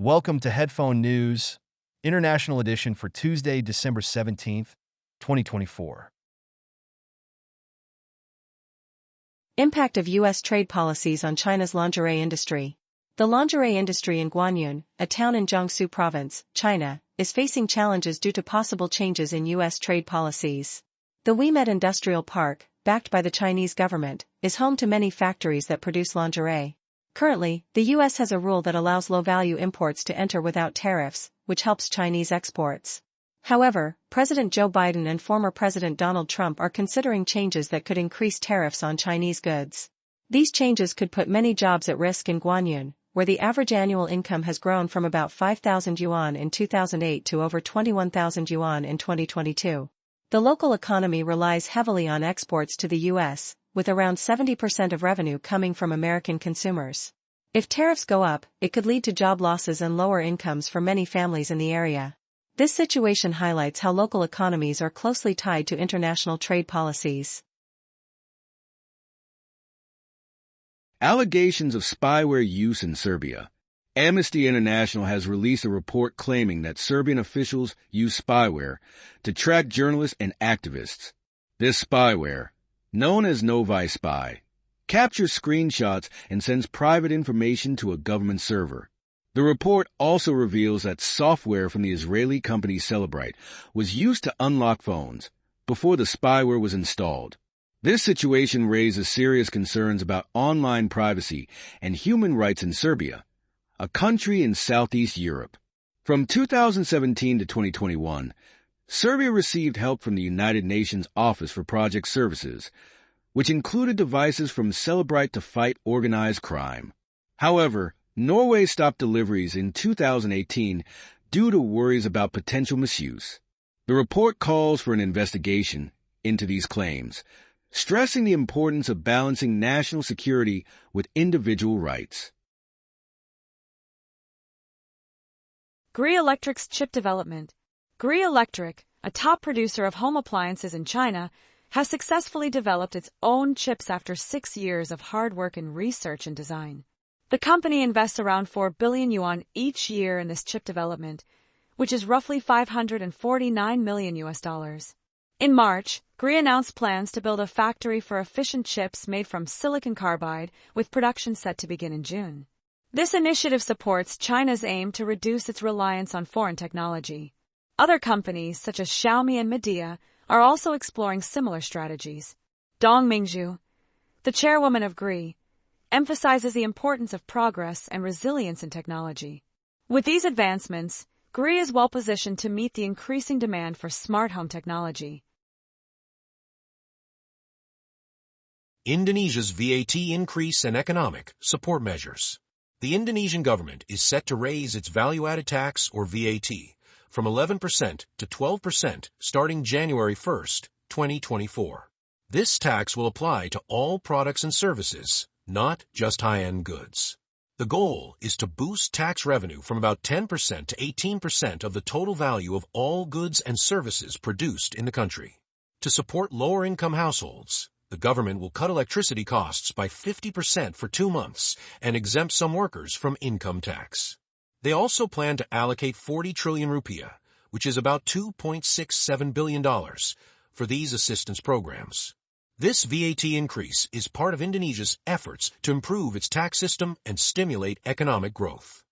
Welcome to Headphone News, International Edition for Tuesday, December 17th, 2024. Impact of U.S. trade policies on China's lingerie industry. The lingerie industry in Guanyun, a town in Jiangsu Province, China, is facing challenges due to possible changes in U.S. trade policies. The Wemed Industrial Park, backed by the Chinese government, is home to many factories that produce lingerie. Currently, the U.S. has a rule that allows low-value imports to enter without tariffs, which helps Chinese exports. However, President Joe Biden and former President Donald Trump are considering changes that could increase tariffs on Chinese goods. These changes could put many jobs at risk in Guanyun, where the average annual income has grown from about 5,000 yuan in 2008 to over 21,000 yuan in 2022. The local economy relies heavily on exports to the U.S., with around 70% of revenue coming from American consumers. If tariffs go up, it could lead to job losses and lower incomes for many families in the area. This situation highlights how local economies are closely tied to international trade policies. Allegations of spyware use in Serbia. Amnesty International has released a report claiming that Serbian officials use spyware to track journalists and activists. This spyware, known as Novi Spy, captures screenshots and sends private information to a government server. The report also reveals that software from the Israeli company Celebrite was used to unlock phones before the spyware was installed. This situation raises serious concerns about online privacy and human rights in Serbia, a country in Southeast Europe. From 2017 to 2021, Serbia received help from the United Nations Office for Project Services, which included devices from Celebrite to fight organized crime. However, Norway stopped deliveries in 2018 due to worries about potential misuse. The report calls for an investigation into these claims, stressing the importance of balancing national security with individual rights. Gree Electric's chip development. Gree Electric, a top producer of home appliances in China, has successfully developed its own chips after 6 years of hard work in research and design. The company invests around 4 billion yuan each year in this chip development, which is roughly $549 million. In March, Gree announced plans to build a factory for efficient chips made from silicon carbide, with production set to begin in June. This initiative supports China's aim to reduce its reliance on foreign technology. Other companies, such as Xiaomi and Midea, are also exploring similar strategies. Dong Mingzhu, the chairwoman of Gree, emphasizes the importance of progress and resilience in technology. With these advancements, Gree is well positioned to meet the increasing demand for smart home technology. Indonesia's VAT increase and economic support measures. The Indonesian government is set to raise its value-added tax, or VAT, from 11% to 12% starting January 1, 2024. This tax will apply to all products and services, not just high-end goods. The goal is to boost tax revenue from about 10% to 18% of the total value of all goods and services produced in the country. To support lower-income households, the government will cut electricity costs by 50% for 2 months and exempt some workers from income tax. They also plan to allocate 40 trillion rupiah, which is about $2.67 billion, for these assistance programs. This VAT increase is part of Indonesia's efforts to improve its tax system and stimulate economic growth.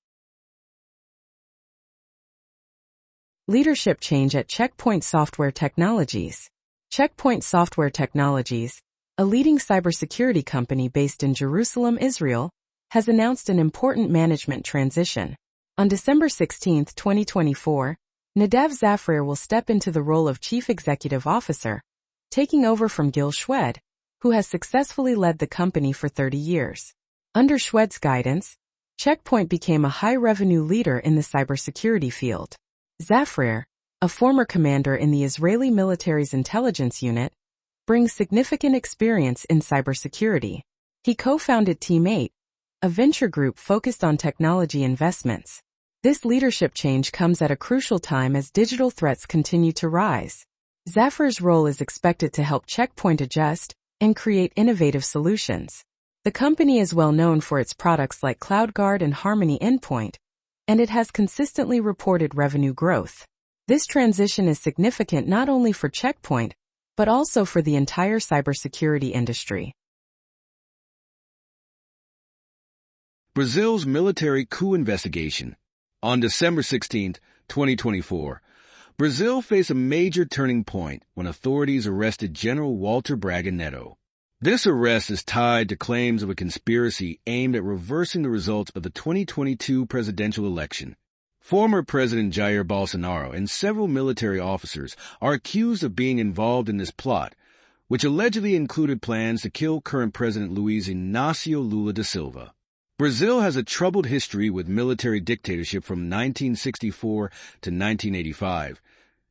Leadership change at Checkpoint Software Technologies. Checkpoint Software Technologies, a leading cybersecurity company based in Jerusalem, Israel, has announced an important management transition. On December 16, 2024, Nadav Zafrir will step into the role of Chief Executive Officer, taking over from Gil Shwed, who has successfully led the company for 30 years. Under Shwed's guidance, Checkpoint became a high-revenue leader in the cybersecurity field. Zafrir, a former commander in the Israeli military's intelligence unit, brings significant experience in cybersecurity. He co-founded Team 8, a venture group focused on technology investments. This leadership change comes at a crucial time as digital threats continue to rise. Zafrir's role is expected to help Checkpoint adjust and create innovative solutions. The company is well known for its products like CloudGuard and Harmony Endpoint, and it has consistently reported revenue growth. This transition is significant not only for Check Point, but also for the entire cybersecurity industry. Brazil's military coup investigation. On December 16, 2024, Brazil faced a major turning point when authorities arrested General Walter Braga Neto. This arrest is tied to claims of a conspiracy aimed at reversing the results of the 2022 presidential election. Former President Jair Bolsonaro and several military officers are accused of being involved in this plot, which allegedly included plans to kill current President Luiz Inácio Lula da Silva. Brazil has a troubled history with military dictatorship from 1964 to 1985,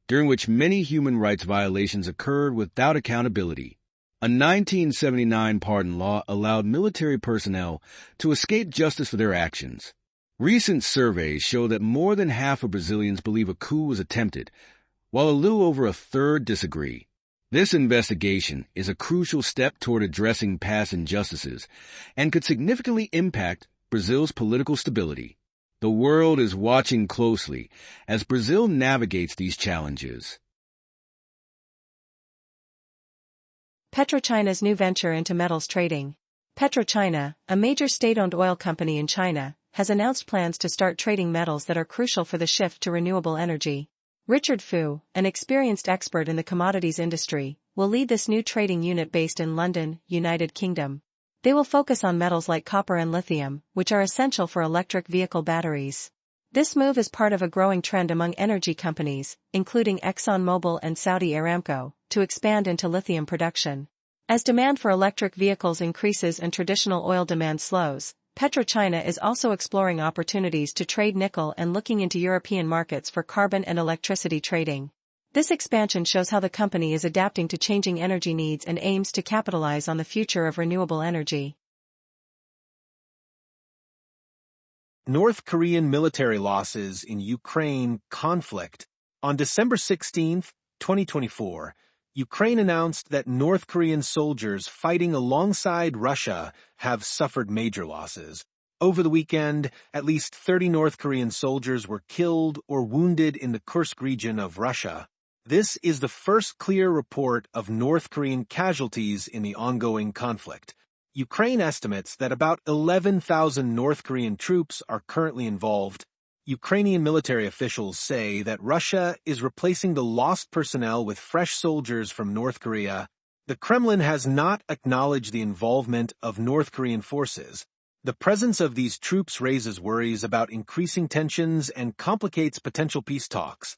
during which many human rights violations occurred without accountability. A 1979 pardon law allowed military personnel to escape justice for their actions. Recent surveys show that more than half of Brazilians believe a coup was attempted, while a little over a third disagree. This investigation is a crucial step toward addressing past injustices and could significantly impact Brazil's political stability. The world is watching closely as Brazil navigates these challenges. PetroChina's new venture into metals trading. PetroChina, a major state-owned oil company in China, has announced plans to start trading metals that are crucial for the shift to renewable energy. Richard Fu, an experienced expert in the commodities industry, will lead this new trading unit based in London, United Kingdom. They will focus on metals like copper and lithium, which are essential for electric vehicle batteries. This move is part of a growing trend among energy companies, including ExxonMobil and Saudi Aramco, to expand into lithium production. As demand for electric vehicles increases and traditional oil demand slows, PetroChina is also exploring opportunities to trade nickel and looking into European markets for carbon and electricity trading. This expansion shows how the company is adapting to changing energy needs and aims to capitalize on the future of renewable energy. North Korean military losses in Ukraine conflict. On December 16, 2024, Ukraine announced that North Korean soldiers fighting alongside Russia have suffered major losses. Over the weekend, at least 30 North Korean soldiers were killed or wounded in the Kursk region of Russia. This is the first clear report of North Korean casualties in the ongoing conflict. Ukraine estimates that about 11,000 North Korean troops are currently involved. Ukrainian military officials say that Russia is replacing the lost personnel with fresh soldiers from North Korea. The Kremlin has not acknowledged the involvement of North Korean forces. The presence of these troops raises worries about increasing tensions and complicates potential peace talks.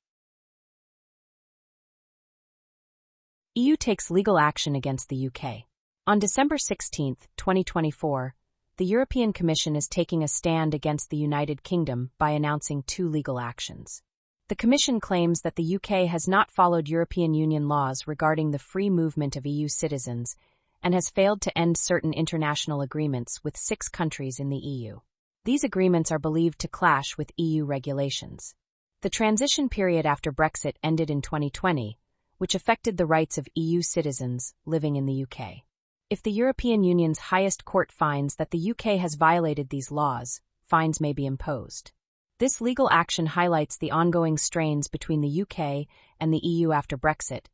EU takes legal action against the UK. On December 16, 2024, the European Commission is taking a stand against the United Kingdom by announcing two legal actions. The Commission claims that the UK has not followed European Union laws regarding the free movement of EU citizens and has failed to end certain international agreements with 6 countries in the EU. These agreements are believed to clash with EU regulations. The transition period after Brexit ended in 2020, which affected the rights of EU citizens living in the UK. If the European Union's highest court finds that the UK has violated these laws, fines may be imposed. This legal action highlights the ongoing strains between the UK and the EU after Brexit,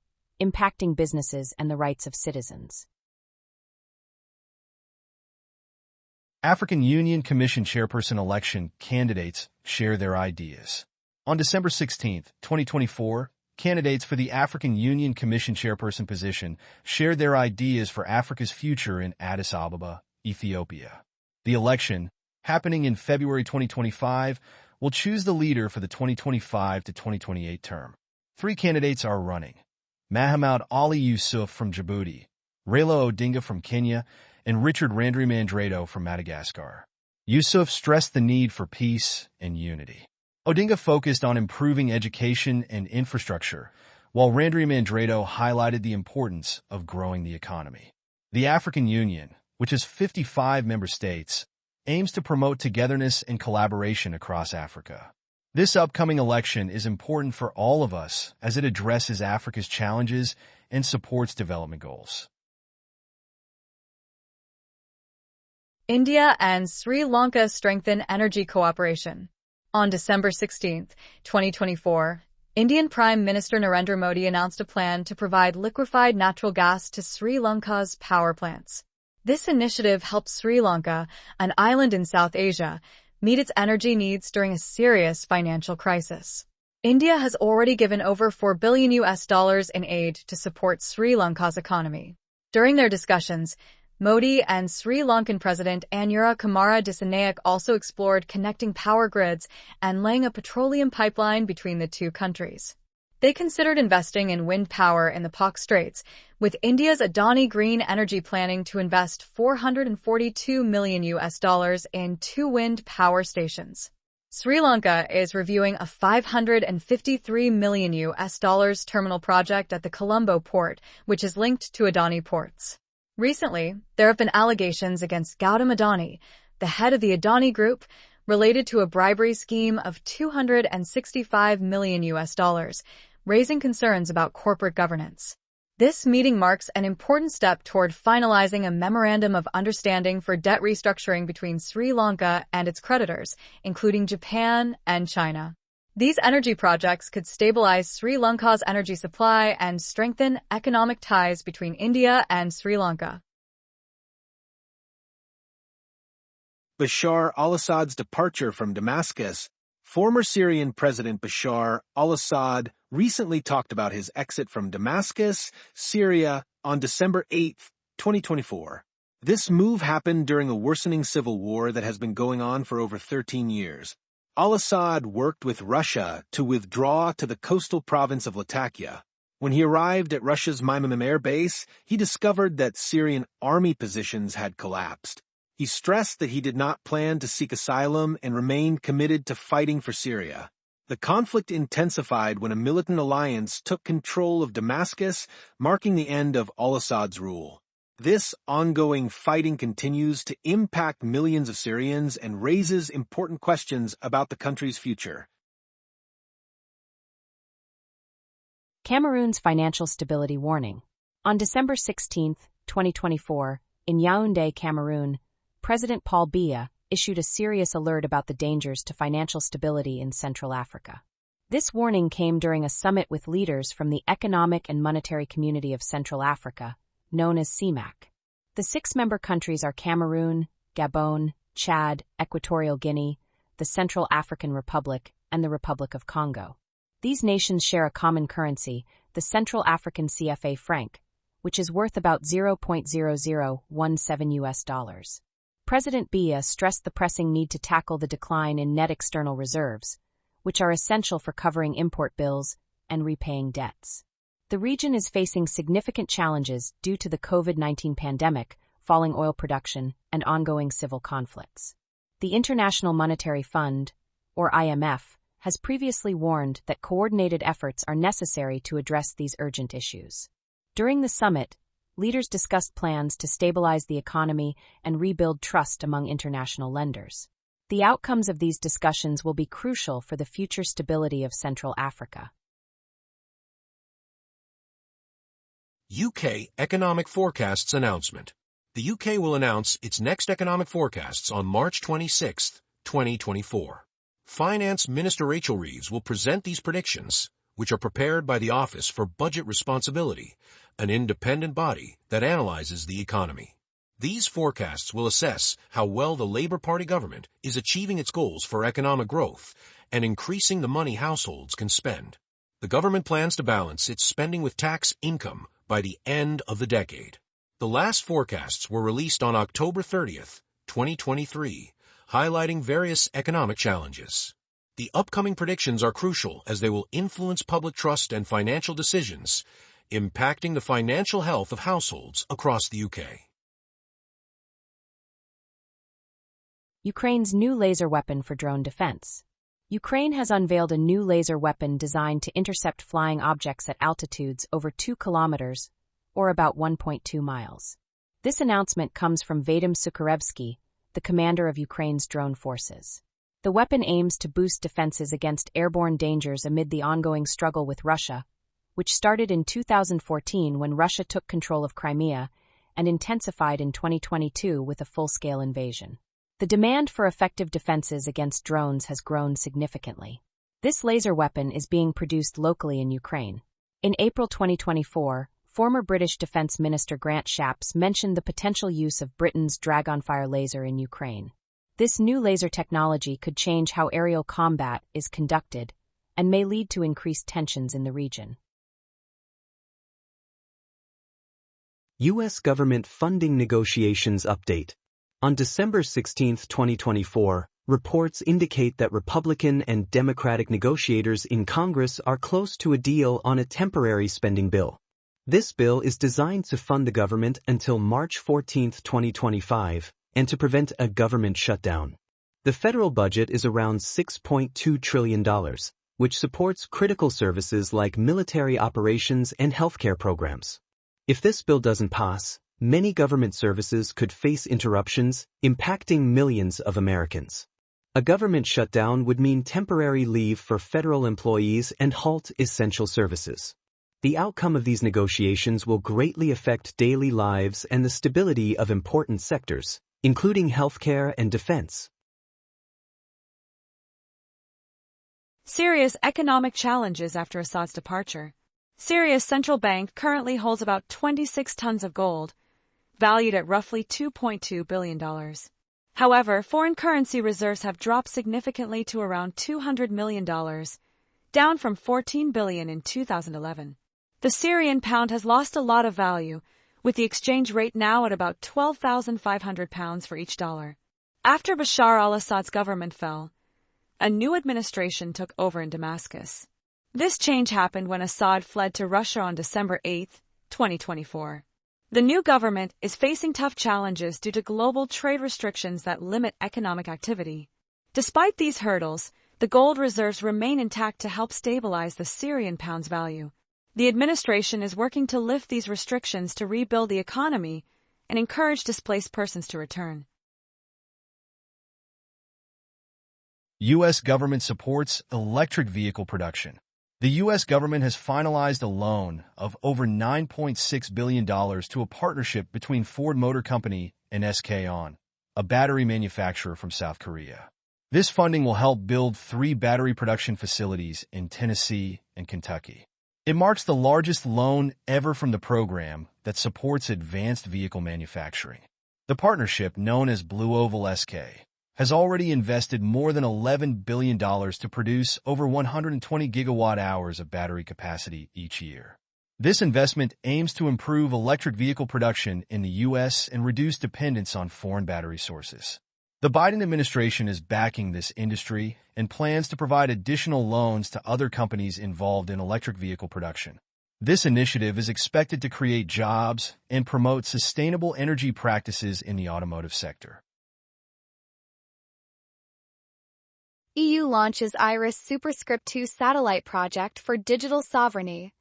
impacting businesses and the rights of citizens. African Union Commission Chairperson election candidates share their ideas. On December 16, 2024, candidates for the African Union Commission Chairperson position shared their ideas for Africa's future in Addis Ababa, Ethiopia. The election, happening in February 2025, will choose the leader for the 2025 to 2028 term. 3 candidates are running: Mahamed Ali Yusuf from Djibouti, Raila Odinga from Kenya, and Richard Randriamandrato from Madagascar. Yusuf stressed the need for peace and unity. Odinga focused on improving education and infrastructure, while Randriamandrato highlighted the importance of growing the economy. The African Union, which has 55 member states, aims to promote togetherness and collaboration across Africa. This upcoming election is important for all of us as it addresses Africa's challenges and supports development goals. India and Sri Lanka strengthen energy cooperation. On December 16, 2024, Indian Prime Minister Narendra Modi announced a plan to provide liquefied natural gas to Sri Lanka's power plants. This initiative helps Sri Lanka, an island in South Asia, meet its energy needs during a serious financial crisis. India has already given over $4 billion in aid to support Sri Lanka's economy. During their discussions, Modi and Sri Lankan President Anura Kumara Dissanayake also explored connecting power grids and laying a petroleum pipeline between the two countries. They considered investing in wind power in the Pak Straits, with India's Adani Green Energy planning to invest $442 million in 2 wind power stations. Sri Lanka is reviewing a $553 million terminal project at the Colombo port, which is linked to Adani ports. Recently, there have been allegations against Gautam Adani, the head of the Adani Group, related to a bribery scheme of $265 million, raising concerns about corporate governance. This meeting marks an important step toward finalizing a memorandum of understanding for debt restructuring between Sri Lanka and its creditors, including Japan and China. These energy projects could stabilize Sri Lanka's energy supply and strengthen economic ties between India and Sri Lanka. Bashar al-Assad's departure from Damascus. Former Syrian President Bashar al-Assad recently talked about his exit from Damascus, Syria, on December 8, 2024. This move happened during a worsening civil war that has been going on for over 13 years. Al-Assad worked with Russia to withdraw to the coastal province of Latakia. When he arrived at Russia's Mymim air base, he discovered that Syrian army positions had collapsed. He stressed that he did not plan to seek asylum and remained committed to fighting for Syria. The conflict intensified when a militant alliance took control of Damascus, marking the end of al-Assad's rule. This ongoing fighting continues to impact millions of Syrians and raises important questions about the country's future. Cameroon's financial stability warning. On December 16, 2024, in Yaoundé, Cameroon, President Paul Biya issued a serious alert about the dangers to financial stability in Central Africa. This warning came during a summit with leaders from the Economic and Monetary Community of Central Africa, known as CEMAC. The 6 member countries are Cameroon, Gabon, Chad, Equatorial Guinea, the Central African Republic, and the Republic of Congo. These nations share a common currency, the Central African CFA franc, which is worth about $0.0017. President Biya stressed the pressing need to tackle the decline in net external reserves, which are essential for covering import bills and repaying debts. The region is facing significant challenges due to the COVID-19 pandemic, falling oil production, and ongoing civil conflicts. The International Monetary Fund, or IMF, has previously warned that coordinated efforts are necessary to address these urgent issues. During the summit, leaders discussed plans to stabilize the economy and rebuild trust among international lenders. The outcomes of these discussions will be crucial for the future stability of Central Africa. UK Economic Forecasts Announcement. The UK will announce its next economic forecasts on March 26, 2024. Finance Minister Rachel Reeves will present these predictions, which are prepared by the Office for Budget Responsibility, an independent body that analyzes the economy. These forecasts will assess how well the Labour Party government is achieving its goals for economic growth and increasing the money households can spend. The government plans to balance its spending with tax income by the end of the decade. The last forecasts were released on October 30, 2023, highlighting various economic challenges. The upcoming predictions are crucial as they will influence public trust and financial decisions, impacting the financial health of households across the UK. Ukraine's new laser weapon for drone defense. Ukraine has unveiled a new laser weapon designed to intercept flying objects at altitudes over 2 kilometers, or about 1.2 miles. This announcement comes from Vadim Sukharevsky, the commander of Ukraine's drone forces. The weapon aims to boost defenses against airborne dangers amid the ongoing struggle with Russia, which started in 2014 when Russia took control of Crimea and intensified in 2022 with a full-scale invasion. The demand for effective defenses against drones has grown significantly. This laser weapon is being produced locally in Ukraine. In April 2024, former British Defence Minister Grant Shapps mentioned the potential use of Britain's Dragonfire laser in Ukraine. This new laser technology could change how aerial combat is conducted and may lead to increased tensions in the region. U.S. government funding negotiations update. On December 16, 2024, reports indicate that Republican and Democratic negotiators in Congress are close to a deal on a temporary spending bill. This bill is designed to fund the government until March 14, 2025, and to prevent a government shutdown. The federal budget is around $6.2 trillion, which supports critical services like military operations and healthcare programs. If this bill doesn't pass, many government services could face interruptions, impacting millions of Americans. A government shutdown would mean temporary leave for federal employees and halt essential services. The outcome of these negotiations will greatly affect daily lives and the stability of important sectors, including healthcare and defense. Syria's economic challenges after Assad's departure. Syria's central bank currently holds about 26 tons of gold, valued at roughly $2.2 billion. However, foreign currency reserves have dropped significantly to around $200 million, down from $14 billion in 2011. The Syrian pound has lost a lot of value, with the exchange rate now at about £12,500 for each dollar. After Bashar al-Assad's government fell, a new administration took over in Damascus. This change happened when Assad fled to Russia on December 8, 2024. The new government is facing tough challenges due to global trade restrictions that limit economic activity. Despite these hurdles, the gold reserves remain intact to help stabilize the Syrian pound's value. The administration is working to lift these restrictions to rebuild the economy and encourage displaced persons to return. U.S. government supports electric vehicle production. The U.S. government has finalized a loan of over $9.6 billion to a partnership between Ford Motor Company and SK On, a battery manufacturer from South Korea. This funding will help build 3 battery production facilities in Tennessee and Kentucky. It marks the largest loan ever from the program that supports advanced vehicle manufacturing. The partnership, known as Blue Oval SK, has already invested more than $11 billion to produce over 120 gigawatt-hours of battery capacity each year. This investment aims to improve electric vehicle production in the U.S. and reduce dependence on foreign battery sources. The Biden administration is backing this industry and plans to provide additional loans to other companies involved in electric vehicle production. This initiative is expected to create jobs and promote sustainable energy practices in the automotive sector. EU launches IRIS² satellite project for digital sovereignty.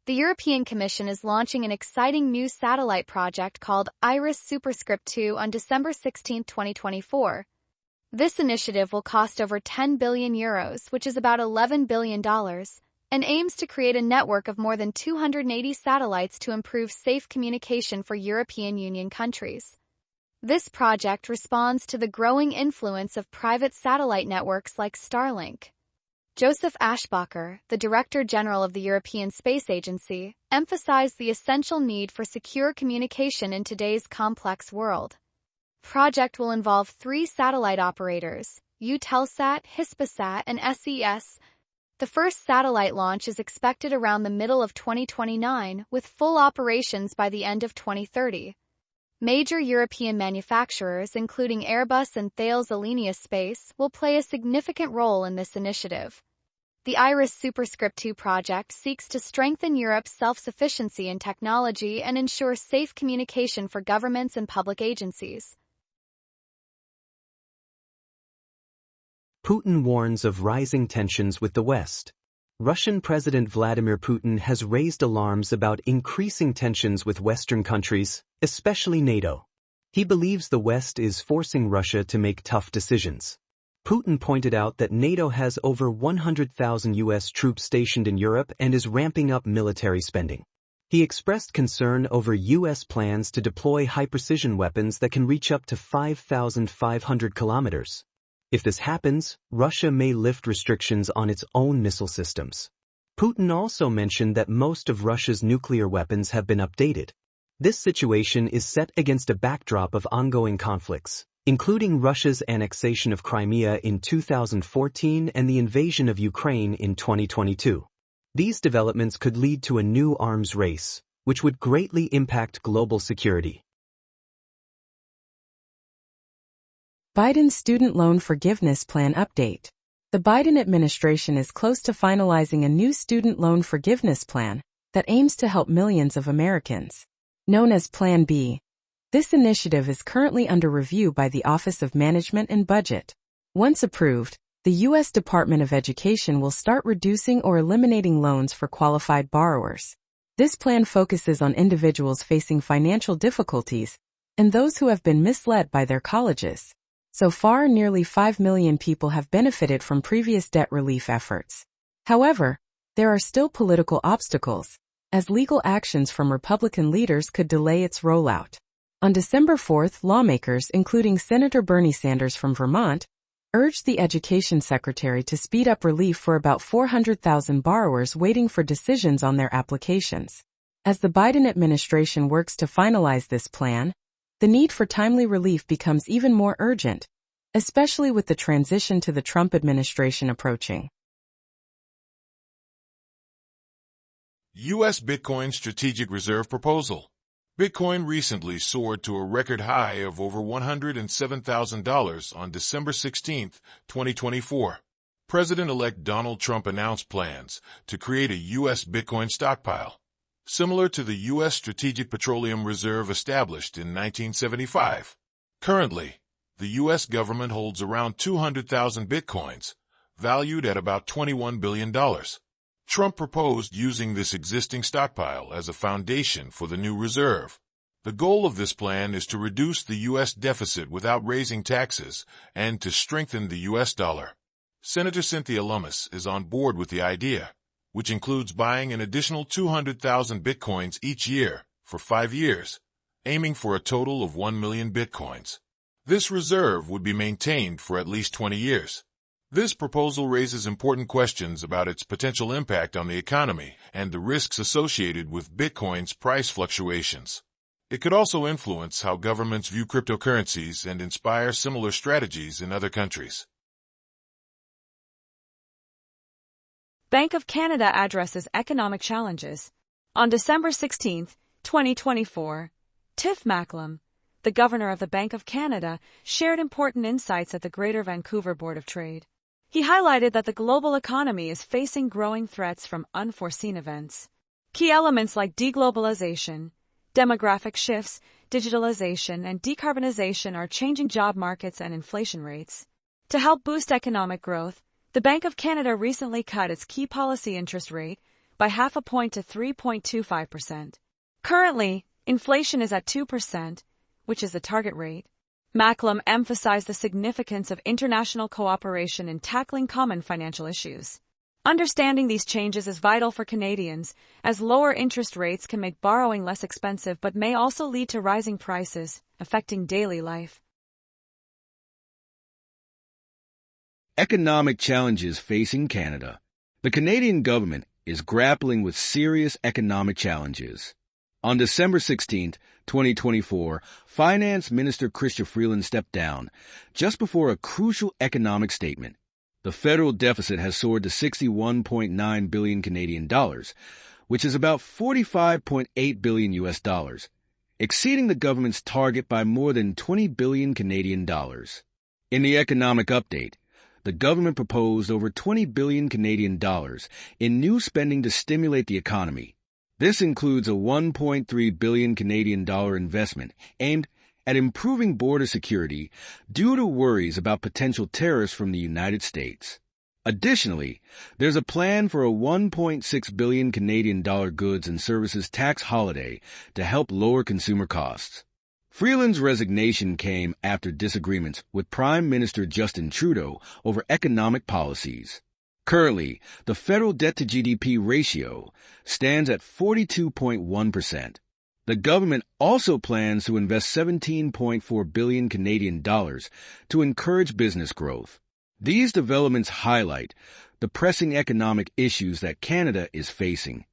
The European Commission is launching an exciting new satellite project called IRIS² on December 16, 2024. This initiative will cost over €10 billion, which is about $11 billion, and aims to create a network of more than 280 satellites to improve safe communication for European Union countries. This project responds to the growing influence of private satellite networks like Starlink. Joseph Aschbacher, the Director General of the European Space Agency, emphasized the essential need for secure communication in today's complex world. The project will involve 3 satellite operators, Eutelsat, Hispasat, and SES. The first satellite launch is expected around the middle of 2029, with full operations by the end of 2030. Major European manufacturers, including Airbus and Thales Alenia Space, will play a significant role in this initiative. The IRIS² project seeks to strengthen Europe's self-sufficiency in technology and ensure safe communication for governments and public agencies. Putin warns of rising tensions with the West. Russian President Vladimir Putin has raised alarms about increasing tensions with Western countries, especially NATO. He believes the West is forcing Russia to make tough decisions. Putin pointed out that NATO has over 100,000 U.S. troops stationed in Europe and is ramping up military spending. He expressed concern over U.S. plans to deploy high-precision weapons that can reach up to 5,500 kilometers. If this happens, Russia may lift restrictions on its own missile systems. Putin also mentioned that most of Russia's nuclear weapons have been updated. This situation is set against a backdrop of ongoing conflicts, including Russia's annexation of Crimea in 2014 and the invasion of Ukraine in 2022. These developments could lead to a new arms race, which would greatly impact global security. Biden's student loan forgiveness plan update. The Biden administration is close to finalizing a new student loan forgiveness plan that aims to help millions of Americans. Known as Plan B, this initiative is currently under review by the Office of Management and Budget. Once approved, the U.S. Department of Education will start reducing or eliminating loans for qualified borrowers. This plan focuses on individuals facing financial difficulties and those who have been misled by their colleges. So far, nearly 5 million people have benefited from previous debt relief efforts. However, there are still political obstacles, as legal actions from Republican leaders could delay its rollout. On December 4th, lawmakers, including Senator Bernie Sanders from Vermont, urged the Education Secretary to speed up relief for about 400,000 borrowers waiting for decisions on their applications. As the Biden administration works to finalize this plan, the need for timely relief becomes even more urgent, especially with the transition to the Trump administration approaching. U.S. Bitcoin Strategic Reserve Proposal. Bitcoin recently soared to a record high of over $107,000 on December 16, 2024. President-elect Donald Trump announced plans to create a U.S. Bitcoin stockpile, similar to the U.S. Strategic Petroleum Reserve established in 1975. Currently, the U.S. government holds around 200,000 bitcoins, valued at about $21 billion. Trump proposed using this existing stockpile as a foundation for the new reserve. The goal of this plan is to reduce the U.S. deficit without raising taxes and to strengthen the U.S. dollar. Senator Cynthia Lummis is on board with the idea, which includes buying an additional 200,000 bitcoins each year for 5 years, aiming for a total of 1 million bitcoins. This reserve would be maintained for at least 20 years. This proposal raises important questions about its potential impact on the economy and the risks associated with Bitcoin's price fluctuations. It could also influence how governments view cryptocurrencies and inspire similar strategies in other countries. Bank of Canada addresses economic challenges. On December 16, 2024, Tiff Macklem, the governor of the Bank of Canada, shared important insights at the Greater Vancouver Board of Trade. He highlighted that the global economy is facing growing threats from unforeseen events. Key elements like deglobalization, demographic shifts, digitalization, and decarbonization are changing job markets and inflation rates. To help boost economic growth, the Bank of Canada recently cut its key policy interest rate by 0.5 point to 3.25%. Currently, inflation is at 2%, which is the target rate. Macklem emphasized the significance of international cooperation in tackling common financial issues. Understanding these changes is vital for Canadians, as lower interest rates can make borrowing less expensive but may also lead to rising prices, affecting daily life. Economic challenges facing Canada. The Canadian government is grappling with serious economic challenges. On December 16, 2024, Finance Minister Chrystia Freeland stepped down just before a crucial economic statement. The federal deficit has soared to 61.9 billion Canadian dollars, which is about 45.8 billion US dollars, exceeding the government's target by more than 20 billion Canadian dollars. In the economic update, the government proposed over 20 billion Canadian dollars in new spending to stimulate the economy. This includes a 1.3 billion Canadian dollar investment aimed at improving border security due to worries about potential tariffs from the United States. Additionally, there's a plan for a 1.6 billion Canadian dollar goods and services tax holiday to help lower consumer costs. Freeland's resignation came after disagreements with Prime Minister Justin Trudeau over economic policies. Currently, the federal debt-to-GDP ratio stands at 42.1%. The government also plans to invest 17.4 billion Canadian dollars to encourage business growth. These developments highlight the pressing economic issues that Canada is facing.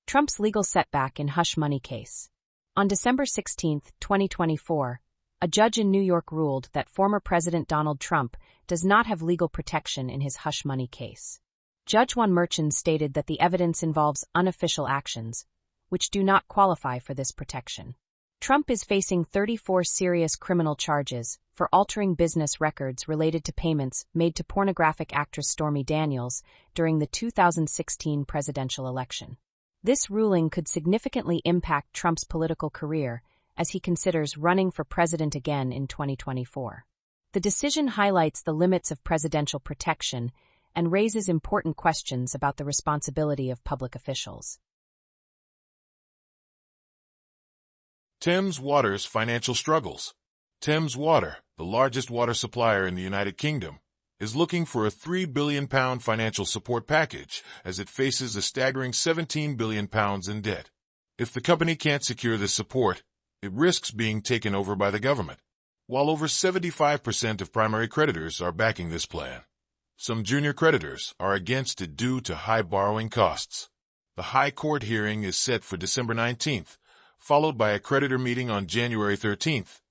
Trump's legal setback in hush money case. On December 16, 2024, a judge in New York ruled that former President Donald Trump does not have legal protection in his hush money case. Judge Juan Merchan stated that the evidence involves unofficial actions, which do not qualify for this protection. Trump is facing 34 serious criminal charges for altering business records related to payments made to pornographic actress Stormy Daniels during the 2016 presidential election. This ruling could significantly impact Trump's political career as he considers running for president again in 2024. The decision highlights the limits of presidential protection and raises important questions about the responsibility of public officials. Thames Water's financial struggles. Thames Water, the largest water supplier in the United Kingdom, is looking for a £3 billion financial support package as it faces a staggering £17 billion in debt. If the company can't secure this support, it risks being taken over by the government. While over 75% of primary creditors are backing this plan, some junior creditors are against it due to high borrowing costs. The High Court hearing is set for December 19th, followed by a creditor meeting on January 13th,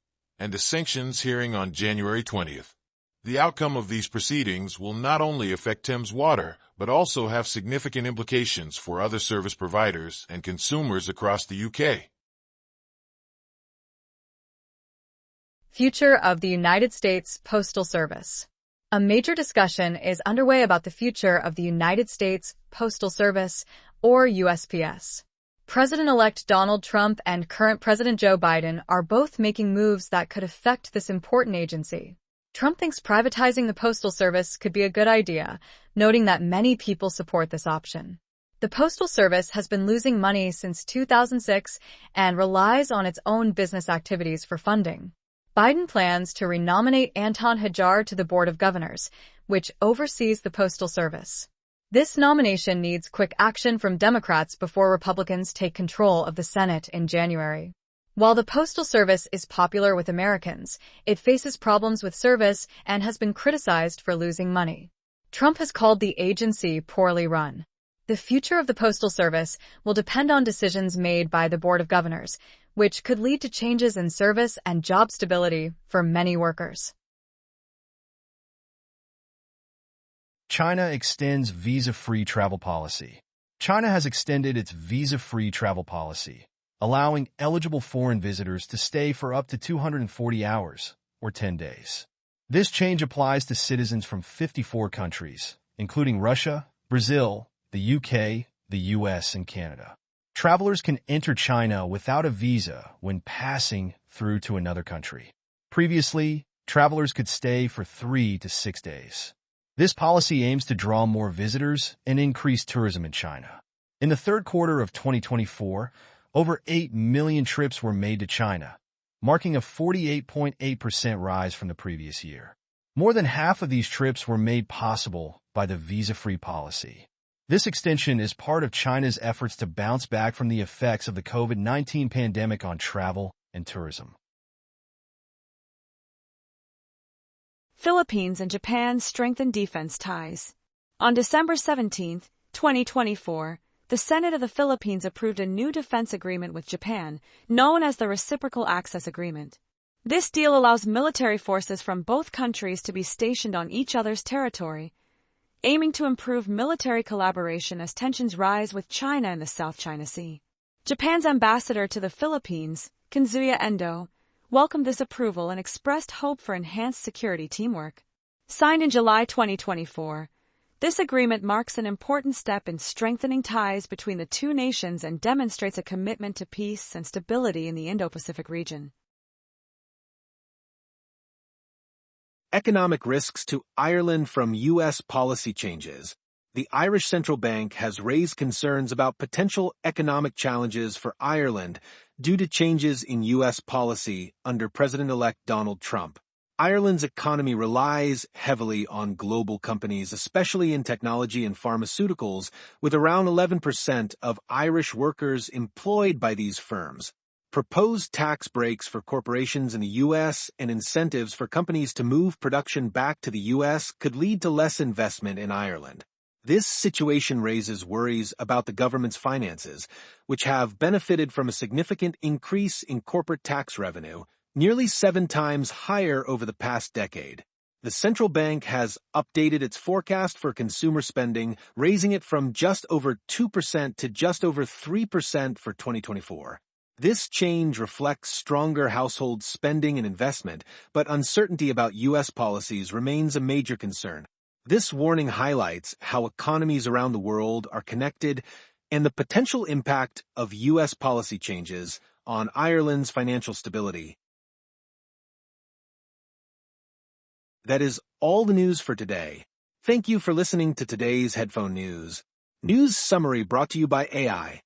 and a sanctions hearing on January 20th. The outcome of these proceedings will not only affect Thames Water, but also have significant implications for other service providers and consumers across the UK. Future of the United States Postal Service. A major discussion is underway about the future of the United States Postal Service, or USPS. President-elect Donald Trump and current President Joe Biden are both making moves that could affect this important agency. Trump thinks privatizing the Postal Service could be a good idea, noting that many people support this option. The Postal Service has been losing money since 2006 and relies on its own business activities for funding. Biden plans to renominate Anton Hajar to the Board of Governors, which oversees the Postal Service. This nomination needs quick action from Democrats before Republicans take control of the Senate in January. While the Postal Service is popular with Americans, it faces problems with service and has been criticized for losing money. Trump has called the agency poorly run. The future of the Postal Service will depend on decisions made by the Board of Governors, which could lead to changes in service and job stability for many workers. China extends visa-free travel policy. China has extended its visa-free travel policy, allowing eligible foreign visitors to stay for up to 240 hours, or 10 days. This change applies to citizens from 54 countries, including Russia, Brazil, the UK, the US, and Canada. Travelers can enter China without a visa when passing through to another country. Previously, travelers could stay for 3 to 6 days. This policy aims to draw more visitors and increase tourism in China. In the third quarter of 2024, over 8 million trips were made to China, marking a 48.8% rise from the previous year. More than half of these trips were made possible by the visa-free policy. This extension is part of China's efforts to bounce back from the effects of the COVID-19 pandemic on travel and tourism. Philippines and Japan strengthen defense ties. On December 17, 2024, the Senate of the Philippines approved a new defense agreement with Japan, known as the Reciprocal Access Agreement. This deal allows military forces from both countries to be stationed on each other's territory, aiming to improve military collaboration as tensions rise with China in the South China Sea. Japan's ambassador to the Philippines, Kazuya Endo, welcomed this approval and expressed hope for enhanced security teamwork. Signed in July 2024, this agreement marks an important step in strengthening ties between the two nations and demonstrates a commitment to peace and stability in the Indo-Pacific region. Economic risks to Ireland from U.S. policy changes. The Irish Central Bank has raised concerns about potential economic challenges for Ireland due to changes in U.S. policy under President-elect Donald Trump. Ireland's economy relies heavily on global companies, especially in technology and pharmaceuticals, with around 11% of Irish workers employed by these firms. Proposed tax breaks for corporations in the U.S. and incentives for companies to move production back to the U.S. could lead to less investment in Ireland. This situation raises worries about the government's finances, which have benefited from a significant increase in corporate tax revenue, nearly 7 times higher over the past decade. The central bank has updated its forecast for consumer spending, raising it from just over 2% to just over 3% for 2024. This change reflects stronger household spending and investment, but uncertainty about U.S. policies remains a major concern. This warning highlights how economies around the world are connected and the potential impact of U.S. policy changes on Ireland's financial stability. That is all the news for today. Thank you for listening to today's Headphone News. News summary brought to you by AI.